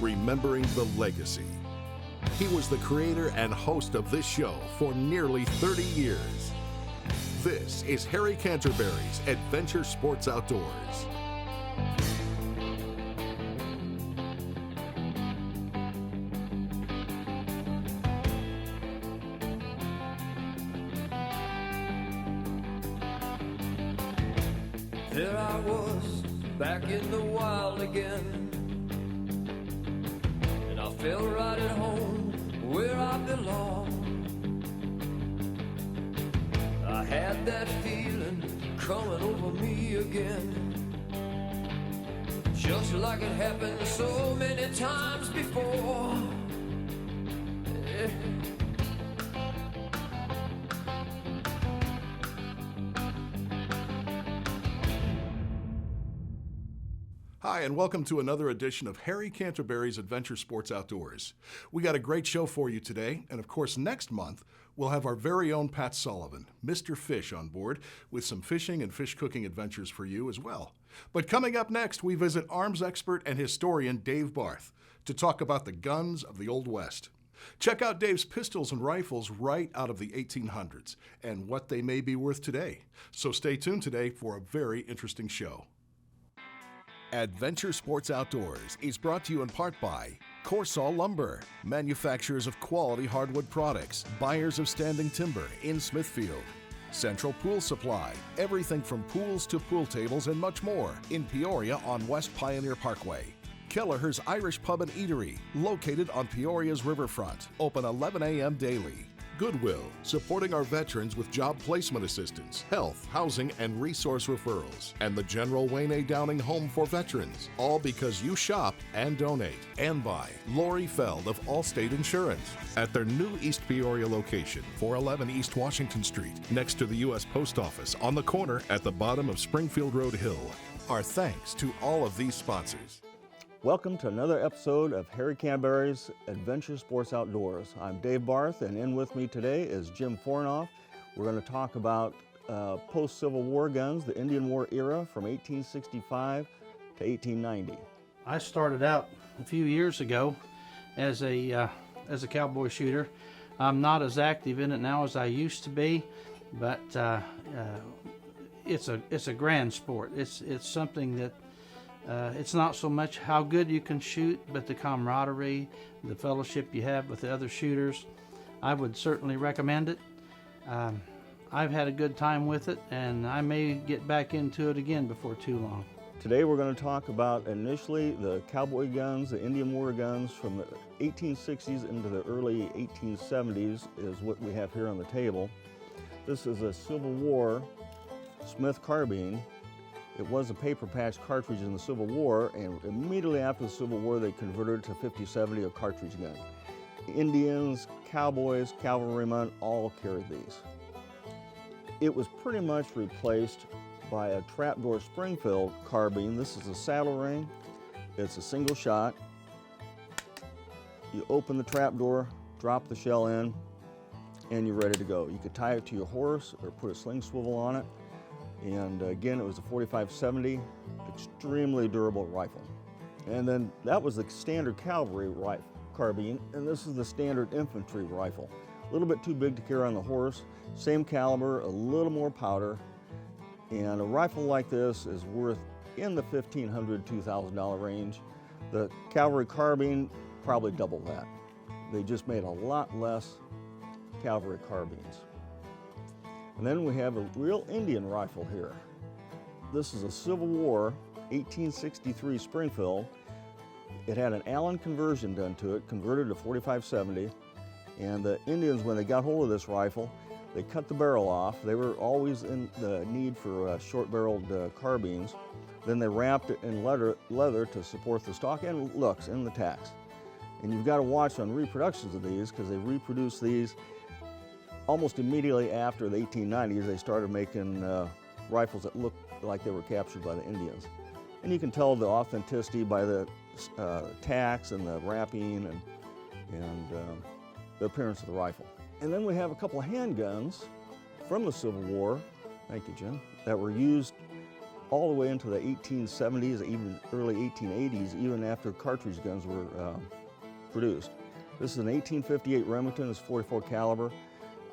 remembering the legacy. He was the creator and host of this show for nearly 30 years. This is Harry Canterbury's Adventure Sports Outdoors. There I was, back in the wild again, and I felt right at home where I belong. I had that feeling coming over me again, just like it happened so many times before. Yeah. Hi, and welcome to another edition of Harry Canterbury's Adventure Sports Outdoors. We got a great show for you today, and of course next month we'll have our very own Pat Sullivan, Mr. Fish, on board with some fishing and fish cooking adventures for you as well. But coming up next, we visit arms expert and historian Dave Barth to talk about the guns of the Old West. Check out Dave's pistols and rifles right out of the 1800s and what they may be worth today. So stay tuned today for a very interesting show. Adventure Sports Outdoors is brought to you in part by Corsall Lumber, manufacturers of quality hardwood products, buyers of standing timber in Smithfield. Central Pool Supply, everything from pools to pool tables and much more in Peoria on West Pioneer Parkway. Kelleher's Irish Pub and Eatery, located on Peoria's riverfront, open 11 a.m. daily. Goodwill, supporting our veterans with job placement assistance, health, housing, and resource referrals. And the General Wayne A. Downing Home for Veterans, all because you shop and donate. And by Lori Feld of Allstate Insurance at their new East Peoria location, 411 East Washington Street, next to the U.S. Post Office on the corner at the bottom of Springfield Road Hill. Our thanks to all of these sponsors. Welcome to another episode of Harry Canterbury's Adventure Sports Outdoors. I'm Dave Barth, and in with me today is Jim Fornoff. We're going to talk about post-Civil War guns, the Indian War era from 1865 to 1890. I started out a few years ago as a cowboy shooter. I'm not as active in it now as I used to be, but it's a grand sport. It's something that it's not so much how good you can shoot, but the camaraderie, the fellowship you have with the other shooters. I would certainly recommend it. I've had a good time with it, and I may get back into it again before too long. Today we're going to talk about initially the cowboy guns, the Indian War guns from the 1860s into the early 1870s is what we have here on the table. This is a Civil War Smith carbine. It was a paper patch cartridge in the Civil War, and immediately after the Civil War they converted to 50-70, a cartridge gun. Indians, cowboys, cavalrymen all carried these. It was pretty much replaced by a trapdoor Springfield carbine. This is a saddle ring. It's a single shot. You open the trapdoor, drop the shell in, and you're ready to go. You could tie it to your horse or put a sling swivel on it. And again, it was a 45-70, extremely durable rifle. And then that was the standard cavalry carbine, and this is the standard infantry rifle. A little bit too big to carry on the horse, same caliber, a little more powder. And a rifle like this is worth in the $1,500, $2,000 range. The cavalry carbine, probably double that. They just made a lot less cavalry carbines. And then we have a real Indian rifle here. This is a Civil War 1863 Springfield. It had an Allen conversion done to it, converted to 45-70. And the Indians, when they got hold of this rifle, they cut the barrel off. They were always in the need for short-barreled carbines. Then they wrapped it in leather to support the stock and looks in the tacks. And you've got to watch on reproductions of these because they reproduce these almost immediately after the 1890s. They started making rifles that looked like they were captured by the Indians. And you can tell the authenticity by the tacks and the wrapping and the appearance of the rifle. And then we have a couple of handguns from the Civil War, thank you, Jim, that were used all the way into the 1870s, even early 1880s, even after cartridge guns were produced. This is an 1858 Remington, it's 44 caliber.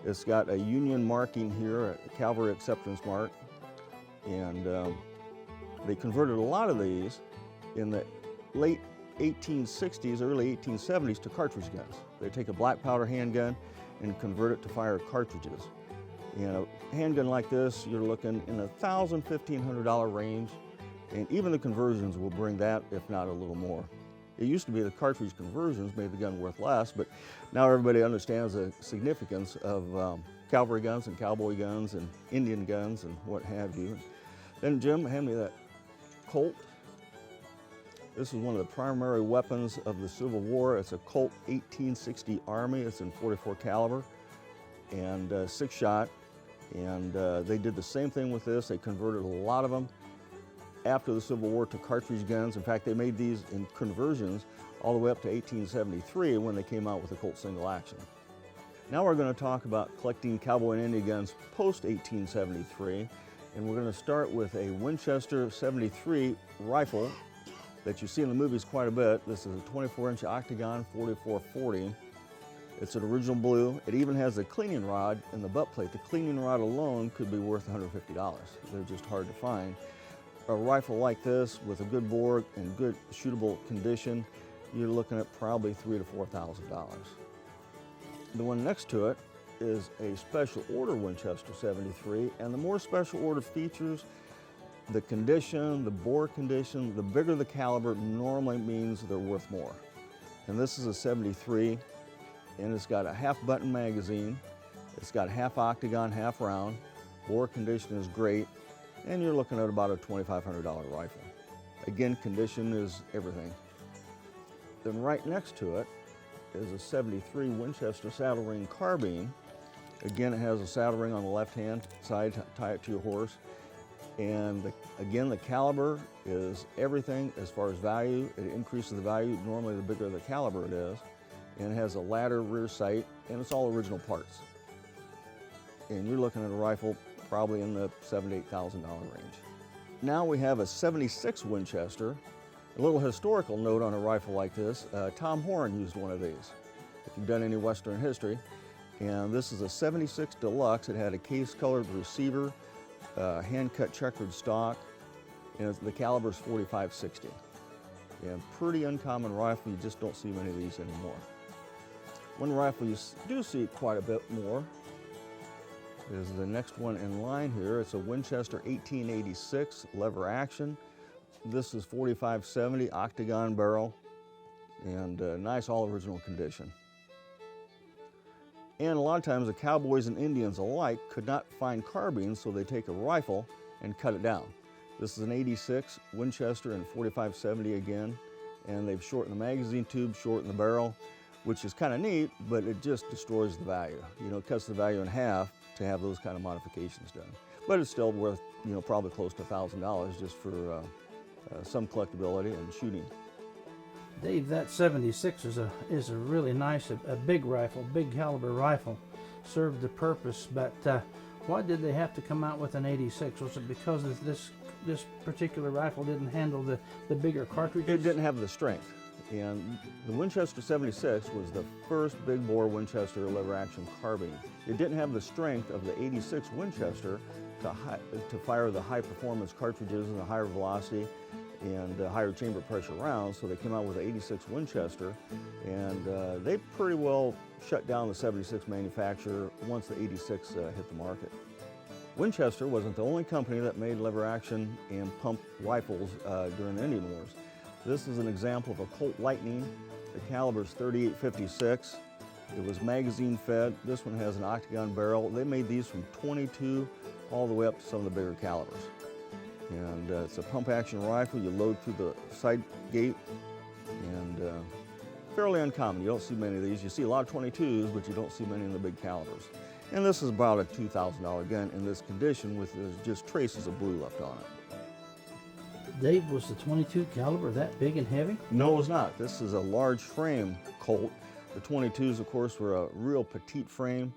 It's got a Union marking here, a cavalry acceptance mark, and they converted a lot of these in the late 1860s, early 1870s to cartridge guns. They take a black powder handgun and convert it to fire cartridges. And a handgun like this, you're looking in $1,000, $1,500 range, and even the conversions will bring that, if not a little more. It used to be the cartridge conversions made the gun worth less, but now everybody understands the significance of cavalry guns and cowboy guns and Indian guns and what have you. Then Jim, hand me that Colt. This is one of the primary weapons of the Civil War. It's a Colt 1860 Army. It's in 44 caliber and 6-shot. And they did the same thing with this. They converted a lot of them after the Civil War to cartridge guns. In fact, they made these in conversions all the way up to 1873 when they came out with the Colt single action. Now we're going to talk about collecting Cowboy and Indian guns post 1873, and we're going to start with a Winchester 73 rifle that you see in the movies quite a bit. This is a 24-inch octagon 4440. It's an original blue. It even has a cleaning rod in the butt plate. The cleaning rod alone could be worth $150. They're just hard to find. A rifle like this with a good bore and good shootable condition, you're looking at probably $3,000 to $4,000. The one next to it is a special order Winchester 73, and the more special order features, the condition, the bore condition, the bigger the caliber normally means they're worth more. And this is a 73, and it's got a half button magazine. It's got half octagon, half round. Bore condition is great. And you're looking at about a $2,500 rifle. Again, condition is everything. Then right next to it is a 73 Winchester saddle ring carbine. Again, it has a saddle ring on the left-hand side to tie it to your horse. And again, the caliber is everything as far as value. It increases the value. Normally, the bigger the caliber it is. And it has a ladder rear sight, and it's all original parts. And you're looking at a rifle probably in the $7,000 to $8,000 range. Now we have a 76 Winchester. A little historical note on a rifle like this, Tom Horn used one of these, if you've done any Western history. And this is a 76 Deluxe. It had a case-colored receiver, hand-cut checkered stock, and the caliber is 45-60. And pretty uncommon rifle, you just don't see many of these anymore. One rifle you do see quite a bit more is the next one in line here. It's a Winchester 1886 lever action. This is 45-70 octagon barrel and nice all original condition. And a lot of times the cowboys and Indians alike could not find carbines, so they take a rifle and cut it down. This is an 86 Winchester and 45-70 again, and they've shortened the magazine tube, shortened the barrel, which is kind of neat, but it just destroys the value. You know, it cuts the value in half to have those kind of modifications done. But it's still worth, you know, probably close to $1,000 just for some collectability and shooting. Dave, that 76 is a really nice, a big rifle, big caliber rifle. Served the purpose, but why did they have to come out with an 86? Was it because of this particular rifle didn't handle the bigger cartridges? It didn't have the strength. And the Winchester 76 was the first big bore Winchester lever action carbine. It didn't have the strength of the 86 Winchester to fire the high performance cartridges and the higher velocity and higher chamber pressure rounds, so they came out with the 86 Winchester, and they pretty well shut down the 76 manufacturer once the 86 hit the market. Winchester wasn't the only company that made lever action and pump rifles during the Indian Wars. This is an example of a Colt Lightning. The caliber is 38-56. It was magazine fed. This one has an octagon barrel. They made these from 22 all the way up to some of the bigger calibers. And it's a pump action rifle. You load through the side gate, and fairly uncommon. You don't see many of these. You see a lot of 22s, but you don't see many in the big calibers. And this is about a $2,000 gun in this condition with just traces of blue left on it. Dave, was the 22 caliber that big and heavy? No, it's not. This is a large frame Colt. The 22s, of course, were a real petite frame,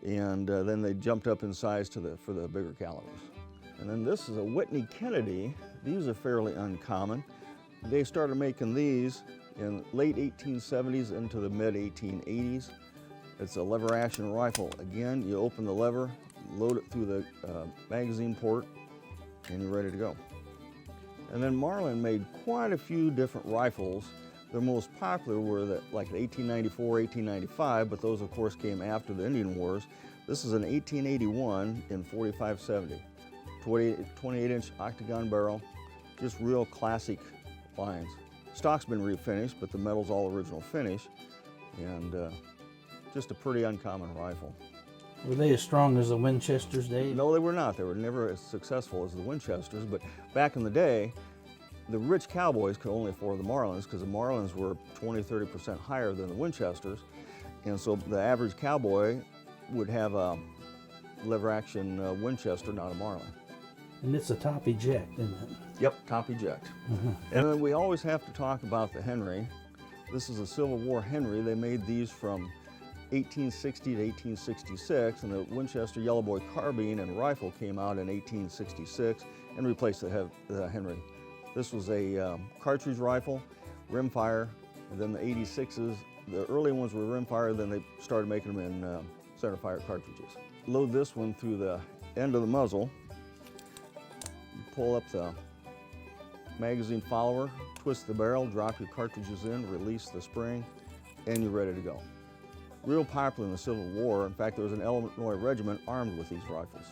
and then they jumped up in size for the bigger calibers. And then this is a Whitney Kennedy. These are fairly uncommon. They started making these in late 1870s into the mid 1880s. It's a lever action rifle. Again, you open the lever, load it through the magazine port, and you're ready to go. And then Marlin made quite a few different rifles. The most popular were like 1894, 1895, but those of course came after the Indian Wars. This is an 1881 in 45-70. 28-inch octagon barrel, just real classic lines. Stock's been refinished, but the metal's all original finish, and just a pretty uncommon rifle. Were they as strong as the Winchesters, Dave? No, they were not. They were never as successful as the Winchesters, but back in the day, the rich cowboys could only afford the Marlins because the Marlins were 20-30% higher than the Winchesters, and so the average cowboy would have a lever action Winchester, not a Marlin. And it's a top eject, isn't it? Yep, top eject. And then we always have to talk about the Henry. This is a Civil War Henry. They made these from 1860 to 1866, and the Winchester Yellow Boy carbine and rifle came out in 1866 and replaced the Henry. This was a cartridge rifle, rimfire, and then the 86s. The early ones were rimfire, then they started making them in centerfire cartridges. Load this one through the end of the muzzle. Pull up the magazine follower, twist the barrel, drop your cartridges in, release the spring, and you're ready to go. Real popular in the Civil War. In fact, there was an Illinois regiment armed with these rifles.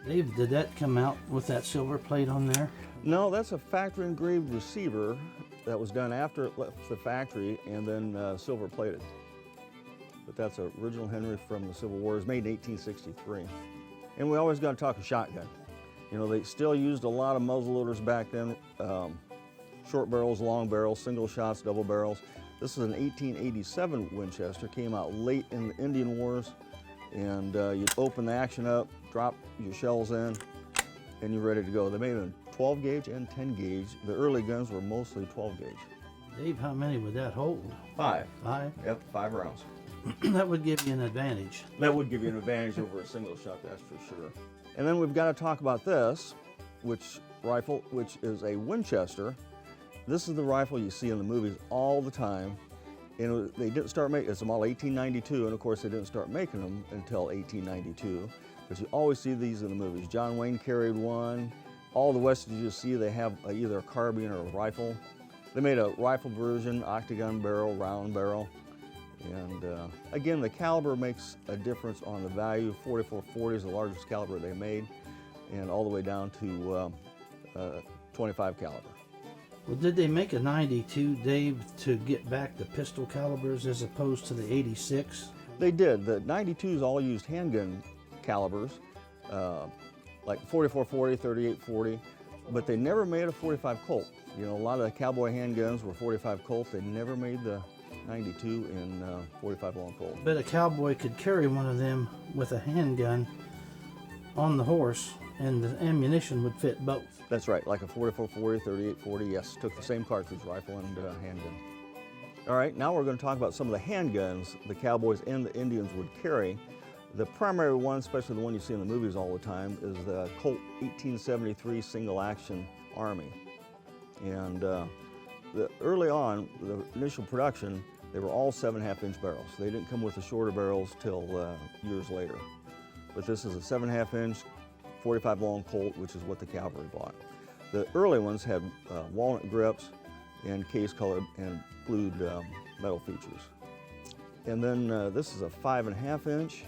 Dave, did that come out with that silver plate on there? No, that's a factory engraved receiver that was done after it left the factory and then silver plated. But that's an original Henry from the Civil War. It was made in 1863. And we always got to talk a shotgun. You know, they still used a lot of muzzle loaders back then, short barrels, long barrels, single shots, double barrels. This is an 1887 Winchester, came out late in the Indian Wars, and you open the action up, drop your shells in, and you're ready to go. They made them 12 gauge and 10 gauge. The early guns were mostly 12 gauge. Dave, how many would that hold? 5. 5? Yep, 5 rounds. That would give you an advantage. That would give you an advantage over a single shot, that's for sure. And then we've got to talk about this, which is a Winchester. This is the rifle you see in the movies all the time. And they didn't start making, it's a model 1892, and of course they didn't start making them until 1892. But you always see these in the movies. John Wayne carried one. All the westerns you see, they have either a carbine or a rifle. They made a rifle version, octagon barrel, round barrel. And again, the caliber makes a difference on the value. 4440 is the largest caliber they made, and all the way down to 25 caliber. Well, did they make a 92, Dave, to get back the pistol calibers as opposed to the 86? They did. The 92s all used handgun calibers, like 4440, 3840, but they never made a 45 Colt. You know, a lot of the cowboy handguns were 45 Colt. They never made the 92 in 45 long Colt. But a cowboy could carry one of them with a handgun on the horse, and the ammunition would fit both. That's right, like a 4440, 3840, yes, took the same cartridge rifle and handgun. All right, now we're going to talk about some of the handguns the cowboys and the Indians would carry. The primary one, especially the one you see in the movies all the time, is the Colt 1873 single action Army. And early on, the initial production, they were all 7.5-inch barrels. They didn't come with the shorter barrels till years later. But this is a 7.5-inch 45 long Colt, which is what the cavalry bought. The early ones had walnut grips and case colored and blued metal features. And then this is a 5.5-inch.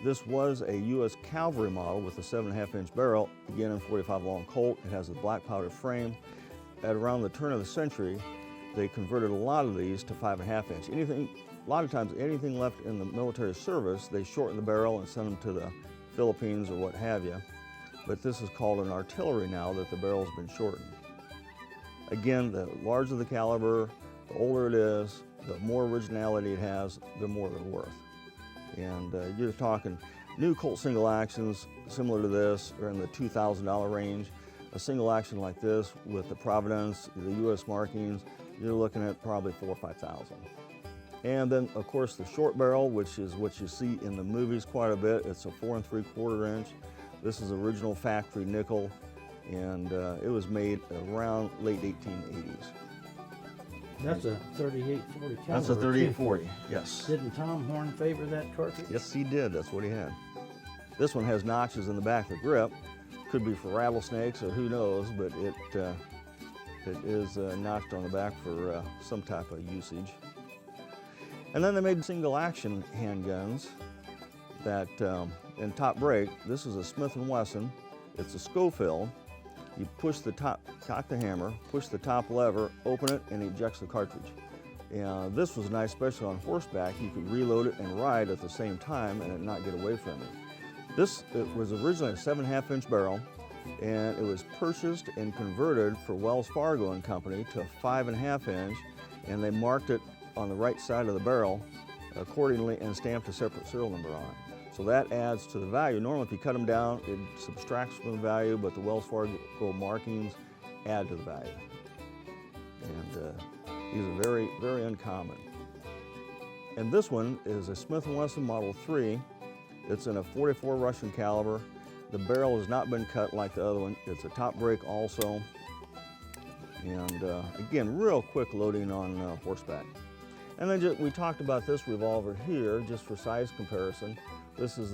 This was a U.S. cavalry model with a 7.5-inch barrel, again in 45 long Colt. It has a black powder frame. At around the turn of the century, they converted a lot of these to 5.5-inch. A lot of times, anything left in the military service, they shorten the barrel and send them to the Philippines or what have you. But this is called an artillery now that the barrel's been shortened. Again, the larger the caliber, the older it is, the more originality it has, the more they're worth. And you're talking new Colt single actions similar to this are in the $2,000 range. A single action like this with the Providence, the U.S. markings, you're looking at probably $4,000 or $5,000. And then, of course, the short barrel, which is what you see in the movies quite a bit. It's a 4 3/4 inch. This is original factory nickel, and it was made around late 1880s. That's a 3840 caliber. That's a 3840, yes. Didn't Tom Horn favor that cartridge? Yes, he did. That's what he had. This one has notches in the back of the grip. Could be for rattlesnakes or who knows, but it is notched on the back for some type of usage. And then they made single action handguns that, in top break, this is a Smith & Wesson. It's a Schofield. You push the top, cock the hammer, push the top lever, open it, and it ejects the cartridge. And this was nice, especially on horseback. You could reload it and ride at the same time and it not get away from you. It was originally a 7.5-inch barrel, and it was purchased and converted for Wells Fargo and Company to a 5.5-inch, and they marked it on the right side of the barrel accordingly and stamped a separate serial number on it. So that adds to the value. Normally if you cut them down, it subtracts from the value, but the Wells Fargo markings add to the value. And these are very, very uncommon. And this one is a Smith & Wesson Model 3. It's in a .44 Russian caliber. The barrel has not been cut like the other one. It's a top break also. And again, real quick loading on horseback. And then we talked about this revolver here, just for size comparison. This is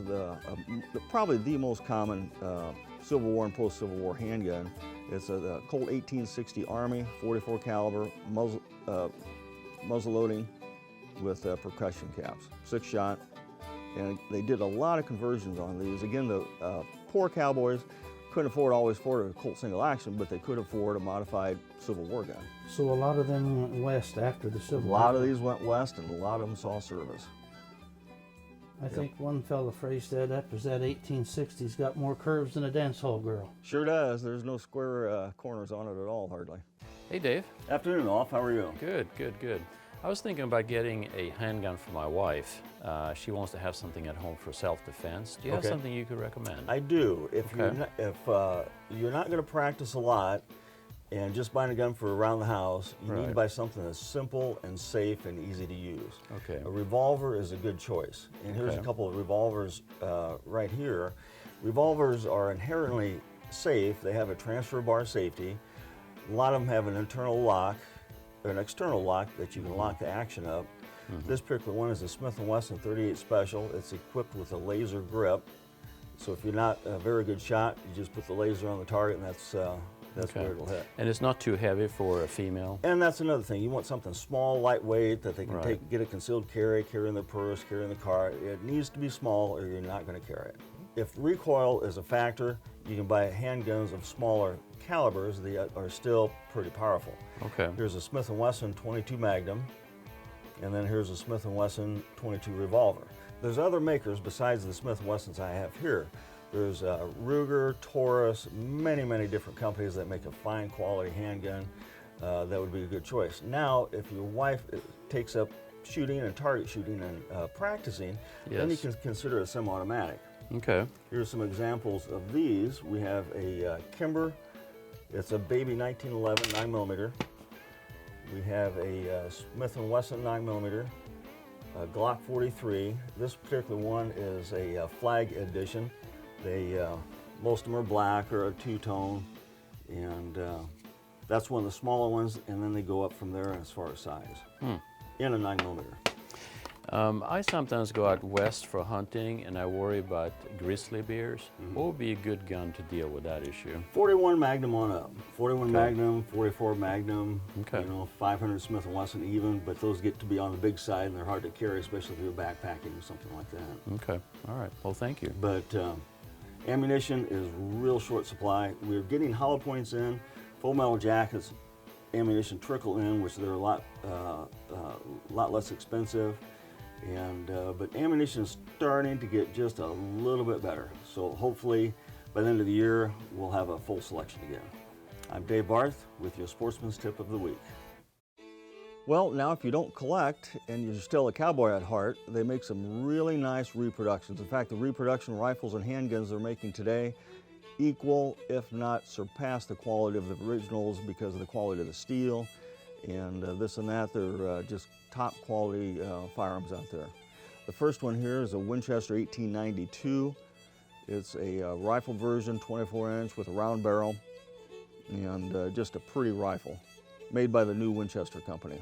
probably the most common Civil War and post-Civil War handgun. It's a Colt 1860 Army, .44 caliber, muzzle loading with percussion caps, 6-shot. And they did a lot of conversions on these. Again, the poor cowboys couldn't always afford a Colt single action, but they could afford a modified Civil War gun. So a lot of them went west after the Civil War. A lot of these went west, and a lot of them saw service. I think one fella phrased that up as that 1860's got more curves than a dance hall girl. Sure does. There's no square corners on it at all, hardly. Hey, Dave. Afternoon, Alf. How are you? Good, good, good. I was thinking about getting a handgun for my wife. She wants to have something at home for self-defense. Do you have something you could recommend? I do. If you're not going to practice a lot and just buying a gun for around the house, you need to buy something that's simple and safe and easy to use. Okay. A revolver is a good choice. And here's a couple of revolvers right here. Revolvers are inherently safe. They have a transfer bar safety. A lot of them have an internal lock, or an external lock that you can lock the action up. This particular one is a Smith & Wesson 38 Special. It's equipped with a laser grip. So if you're not a very good shot, you just put the laser on the target, and that's where it'll hit. And it's not too heavy for a female? And that's another thing. You want something small, lightweight, that they can get a concealed carry in their purse, carry in the car. It needs to be small or you're not going to carry it. If recoil is a factor, you can buy handguns of smaller calibers that are still pretty powerful. Okay. Here's a Smith & Wesson 22 Magnum, and then here's a Smith & Wesson 22 revolver. There's other makers besides the Smith & Wessons I have here. There's Ruger, Taurus, many different companies that make a fine quality handgun. That would be a good choice. Now, if your wife takes up shooting and target shooting and practicing, then you can consider a semi-automatic. Okay. Here's some examples of these. We have a Kimber. It's a baby 1911 9mm. We have a Smith & Wesson 9mm, a Glock 43. This particular one is a flag edition. Most of them are black or a two-tone, and that's one of the smaller ones, and then they go up from there as far as size, in a 9mm. I sometimes go out west for hunting, and I worry about grizzly bears. What would be a good gun to deal with that issue? 41 Magnum on up. 41 Magnum, 44 Magnum, 500 Smith & Wesson even, but those get to be on the big side, and they're hard to carry, especially if you're backpacking or something like that. Okay, all right. Well, thank you. But ammunition is real short supply. We're getting hollow points in, full metal jackets, ammunition trickle in, which they're a lot less expensive. But ammunition is starting to get just a little bit better. So hopefully by the end of the year, we'll have a full selection again. I'm Dave Barth with your Sportsman's Tip of the Week. Well, now if you don't collect and you're still a cowboy at heart, they make some really nice reproductions. In fact, the reproduction rifles and handguns they're making today equal, if not surpass, the quality of the originals because of the quality of the steel and this and that. They're just top quality firearms out there. The first one here is a Winchester 1892. It's a rifle version, 24-inch with a round barrel, and just a pretty rifle, made by the new Winchester company.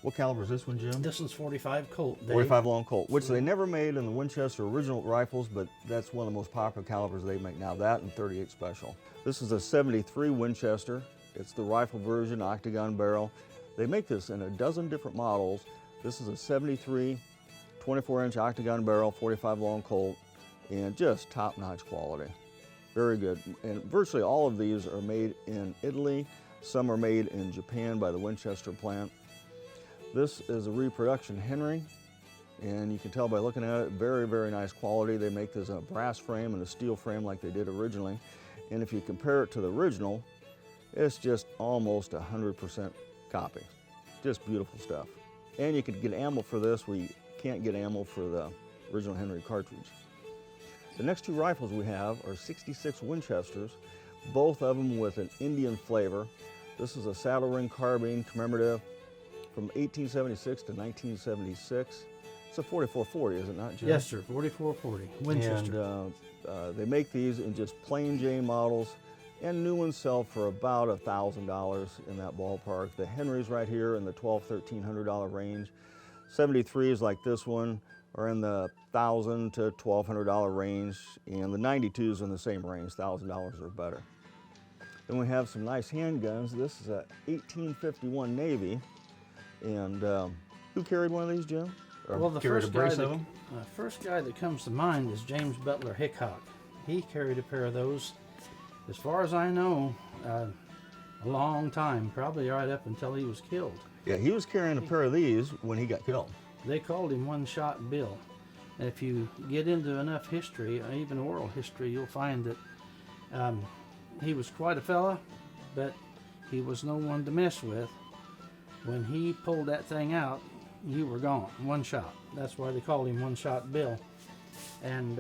What caliber is this one, Jim? This one's 45 Colt, Dave. 45 long Colt, which they never made in the Winchester original rifles, but that's one of the most popular calibers they make now, that and 38 Special. This is a 73 Winchester. It's the rifle version, octagon barrel. They make this in a dozen different models. This is a 73, 24-inch octagon barrel, 45 long Colt, and just top-notch quality. Very good. And virtually all of these are made in Italy. Some are made in Japan by the Winchester plant. This is a reproduction Henry, and you can tell by looking at it, very, very nice quality. They make this in a brass frame and a steel frame like they did originally. And if you compare it to the original, it's just almost 100% copy. Just beautiful stuff. And you could get ammo for this where you can't get ammo for the original Henry cartridge. The next two rifles we have are 66 Winchesters, both of them with an Indian flavor. This is a saddle ring carbine commemorative from 1876 to 1976. It's a 4440, is it not, Jim? Yes, sir, 4440 Winchester. And they make these in just plain Jane models, and new ones sell for about $1,000 in that ballpark. The Henrys right here in the $1,200, $1,300 range. 73s like this one are in the $1,000 to $1,200 range, and the 92s in the same range, $1,000 or better. Then we have some nice handguns. This is a 1851 Navy, and who carried one of these, Jim? Or Well, the carried first a brace guy, of them? first guy that comes to mind is James Butler Hickok. He carried a pair of those, as far as I know, a long time, probably right up until he was killed. Yeah, he was carrying a pair of these when he got killed. They called him One Shot Bill. And if you get into enough history, even oral history, you'll find that he was quite a fella, but he was no one to mess with. When he pulled that thing out, you were gone. One shot. That's why they called him One Shot Bill. And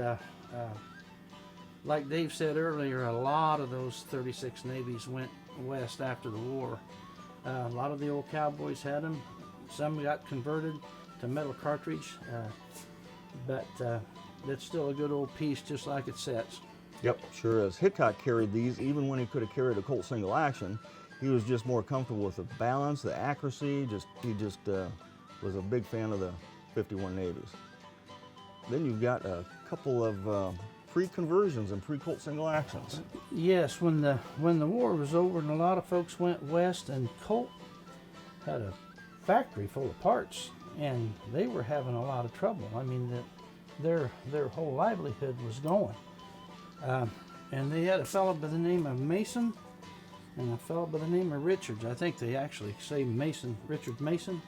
like Dave said earlier, a lot of those 36 Navies went west after the war. A lot of the old cowboys had them. Some got converted to metal cartridge, but it's still a good old piece, just like it sets. Yep, sure is. Hickok carried these even when he could have carried a Colt single action. He was just more comfortable with the balance, the accuracy. He just was a big fan of the 51 Navies. Then you've got a couple of pre-conversions and pre-Colt single actions. Yes, when the war was over and a lot of folks went west, and Colt had a factory full of parts, and they were having a lot of trouble. I mean, their whole livelihood was going. And they had a fellow by the name of Mason and a fellow by the name of Richards. I think they actually say Mason, Richard Mason.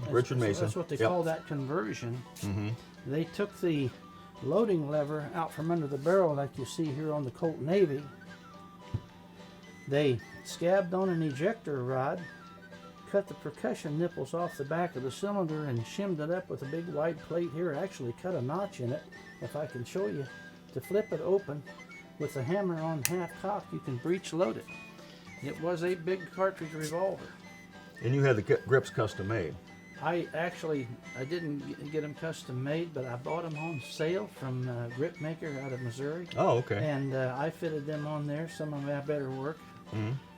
Richard Mason. That's what they Yep. call that conversion. They took the loading lever out from under the barrel like you see here on the Colt Navy. They scabbed on an ejector rod, cut the percussion nipples off the back of the cylinder, and shimmed it up with a big wide plate here. Actually cut a notch in it, if I can show you. To flip it open with the hammer on half cock, you can breech load it. It was a big cartridge revolver. And you had the grips custom made. I didn't get them custom made, but I bought them on sale from a grip maker out of Missouri. Oh, okay. And I fitted them on there. Some of them have better work.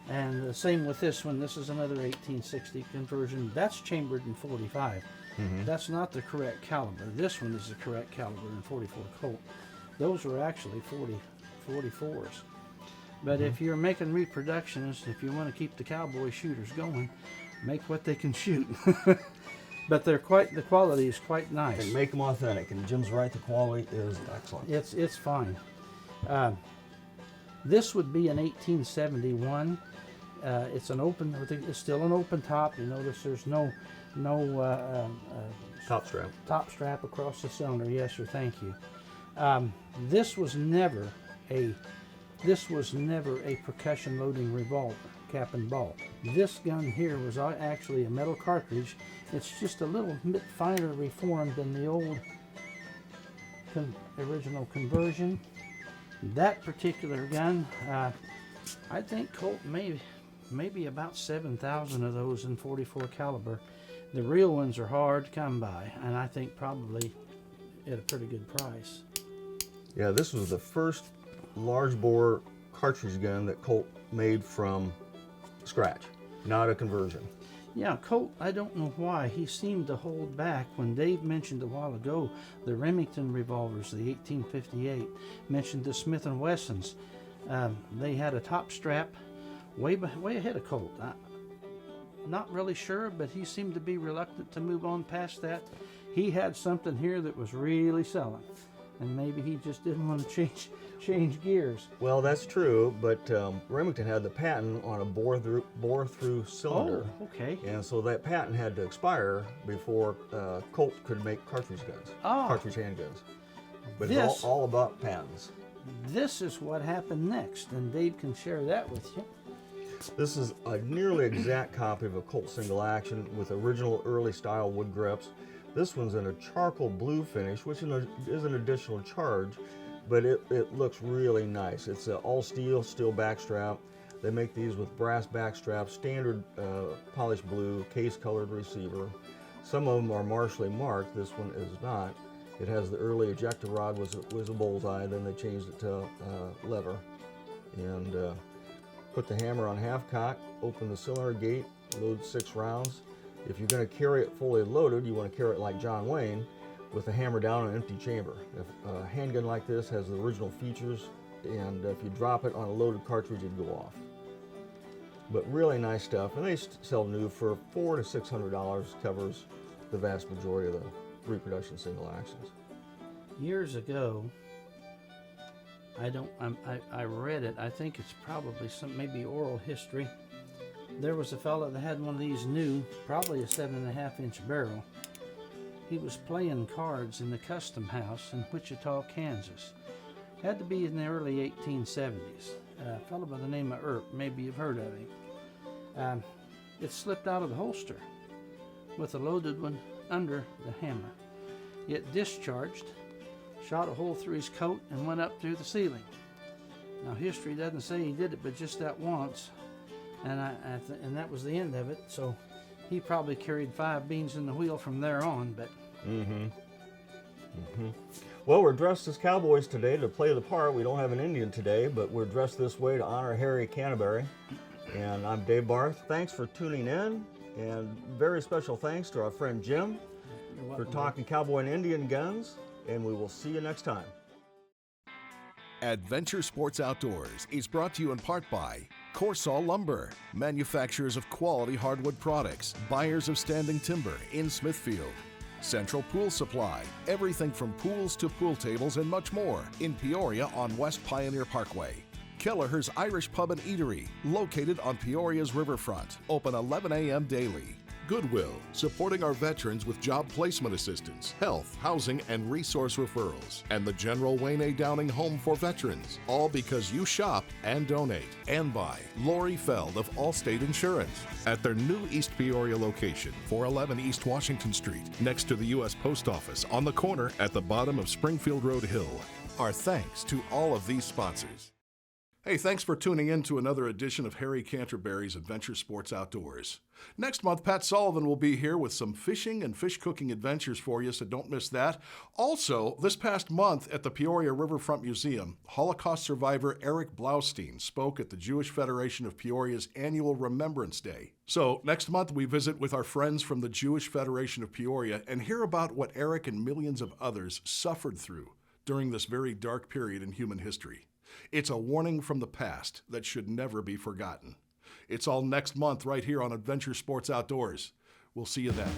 And the same with this one. This is another 1860 conversion. That's chambered in 45. That's not the correct caliber. This one is the correct caliber in 44 Colt. Those were actually 44s. But if you're making reproductions, if you want to keep the cowboy shooters going, make what they can shoot. But the quality is quite nice. And make them authentic. And Jim's right, the quality is excellent. It's fine. This would be an 1871. It's an open. It's still an open top. You notice there's no Top strap. top strap across the cylinder. Yes, sir. Thank you. This was never a percussion loading revolver, cap and ball. This gun here was actually a metal cartridge. It's just a little bit finer reformed than the old original conversion. That particular gun, I think Colt maybe about 7,000 of those in 44 caliber. The real ones are hard to come by, and I think probably at a pretty good price. Yeah, this was the first large bore cartridge gun that Colt made from scratch, not a conversion. Yeah, Colt, I don't know why, he seemed to hold back when Dave mentioned a while ago the Remington revolvers, the 1858, mentioned the Smith & Wessons. They had a top strap way ahead of Colt. Not really sure, but he seemed to be reluctant to move on past that. He had something here that was really selling, and maybe he just didn't want to change gears. Well, that's true, but Remington had the patent on a bore-through cylinder. Oh, okay. And so that patent had to expire before Colt could make cartridge guns, cartridge handguns. But it's all about patents. This is what happened next, and Dave can share that with you. This is a nearly exact copy of a Colt single action with original early style wood grips. This one's in a charcoal blue finish, which is an additional charge, but it looks really nice. It's all steel backstrap. They make these with brass backstraps, standard polished blue, case colored receiver. Some of them are martially marked. This one is not. It has the early ejector rod was a bullseye, then they changed it to lever. And put the hammer on half cock, open the cylinder gate, load 6 rounds. If you're going to carry it fully loaded, you want to carry it like John Wayne, with the hammer down in an empty chamber. If a handgun like this has the original features, and if you drop it on a loaded cartridge, it'd go off. But really nice stuff, and they sell new for $400 to $600. Covers the vast majority of the reproduction single actions. Years ago, I read it. I think it's probably maybe oral history. There was a fella that had one of these new, probably a 7.5-inch barrel. He was playing cards in the Custom House in Wichita, Kansas. Had to be in the early 1870s. A fellow by the name of Earp, maybe you've heard of him. It slipped out of the holster with a loaded one under the hammer. It discharged, shot a hole through his coat, and went up through the ceiling. Now, history doesn't say he did it, but just that once, and that was the end of it. So he probably carried 5 beans in the wheel from there on. But Well, we're dressed as cowboys today to play the part. We don't have an Indian today, but we're dressed this way to honor Harry Canterbury. And I'm Dave Barth. Thanks for tuning in, and very special thanks to our friend Jim for talking Cowboy and Indian guns, and we will see you next time. Adventure Sports Outdoors is brought to you in part by Corsaw Lumber, manufacturers of quality hardwood products, buyers of standing timber in Smithfield. Central Pool Supply, everything from pools to pool tables and much more in Peoria on West Pioneer Parkway. Kelleher's Irish Pub and Eatery, located on Peoria's riverfront, open 11 a.m. daily. Goodwill, supporting our veterans with job placement assistance, health, housing, and resource referrals. And the General Wayne A. Downing Home for Veterans, all because you shop and donate. And by Lori Feld of Allstate Insurance at their new East Peoria location, 411 East Washington Street, next to the U.S. Post Office, on the corner at the bottom of Springfield Road Hill. Our thanks to all of these sponsors. Hey, thanks for tuning in to another edition of Harry Canterbury's Adventure Sports Outdoors. Next month, Pat Sullivan will be here with some fishing and fish cooking adventures for you, so don't miss that. Also, this past month at the Peoria Riverfront Museum, Holocaust survivor Eric Blaustein spoke at the Jewish Federation of Peoria's annual Remembrance Day. So, next month we visit with our friends from the Jewish Federation of Peoria and hear about what Eric and millions of others suffered through during this very dark period in human history. It's a warning from the past that should never be forgotten. It's all next month right here on Adventure Sports Outdoors. We'll see you then.